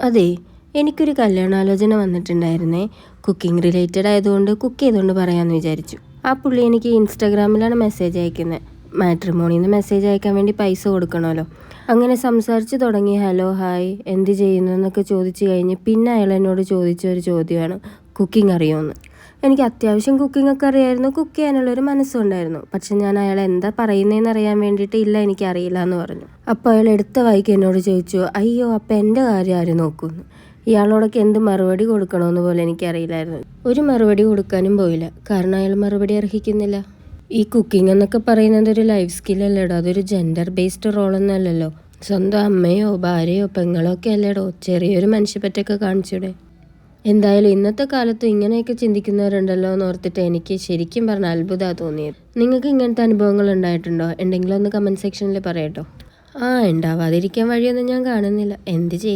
അതെ, എനിക്കൊരു കല്യാണാലോചന വന്നിട്ടുണ്ടായിരുന്നേ. Cooking related ആയതുകൊണ്ട് കുക്ക് ചെയ്തുകൊണ്ട് പറയാമെന്ന് വിചാരിച്ചു. ആ പുള്ളി എനിക്ക് ഇൻസ്റ്റാഗ്രാമിലാണ് മെസ്സേജ് അയക്കുന്നത്. മാട്രിമോണിന്ന് മെസ്സേജ് അയക്കാൻ വേണ്ടി പൈസ കൊടുക്കണമല്ലോ. അങ്ങനെ സംസാരിച്ച് തുടങ്ങി ഹലോ ഹായ് എന്ത് ചെയ്യുന്നു എന്നൊക്കെ ചോദിച്ചു കഴിഞ്ഞ് പിന്നെ അയാൾ എന്നോട് ചോദിച്ച ഒരു ചോദ്യമാണ് കുക്കിംഗ് അറിയുമെന്ന്. എനിക്ക് അത്യാവശ്യം കുക്കിംഗ് ഒക്കെ അറിയായിരുന്നു, കുക്ക് ചെയ്യാനുള്ളൊരു മനസ്സുണ്ടായിരുന്നു. പക്ഷെ ഞാൻ അയാൾ എന്താ പറയുന്നതെന്ന് അറിയാൻ വേണ്ടിയിട്ട് ഇല്ല എനിക്കറിയില്ല എന്ന് പറഞ്ഞു. അപ്പോൾ അയാൾ എടുത്ത വായിക്ക് എന്നോട് ചോദിച്ചു, അയ്യോ അപ്പം എൻ്റെ കാര്യം ആര് നോക്കുമെന്ന്. ഇയാളോടൊക്കെ എന്ത് മറുപടി കൊടുക്കണമെന്ന് പോലെ എനിക്കറിയില്ലായിരുന്നു. ഒരു മറുപടി കൊടുക്കാനും പോയില്ല, കാരണം അയാൾ മറുപടി അർഹിക്കുന്നില്ല. ഈ കുക്കിംഗ് എന്നൊക്കെ പറയുന്നത് ഒരു ലൈഫ് സ്കില്ലല്ലേടോ, അതൊരു ജെൻഡർ ബേസ്ഡ് റോളൊന്നുമല്ലല്ലോ. സ്വന്തം അമ്മയോ ഭാര്യയോ പെങ്ങളോ ഒക്കെ അല്ലേടോ, ചെറിയൊരു മനുഷ്യപ്പറ്റൊക്കെ കാണിച്ചൂടെ. എന്തായാലും ഇന്നത്തെ കാലത്ത് ഇങ്ങനെയൊക്കെ ചിന്തിക്കുന്നവരുണ്ടല്ലോ എന്ന് ഓർത്തിട്ട് എനിക്ക് ശരിക്കും പറഞ്ഞാൽ അത്ഭുതമാണ് തോന്നിയത്. നിങ്ങൾക്ക് ഇങ്ങനത്തെ അനുഭവങ്ങൾ ഉണ്ടായിട്ടുണ്ടോ? എന്തെങ്കിലും ഒന്ന് കമൻറ്റ് സെക്ഷനിൽ പറയട്ടോ. ഉണ്ടാവാതിരിക്കാൻ വഴിയൊന്നും ഞാൻ കാണുന്നില്ല. എന്ത് ചെയ്യും.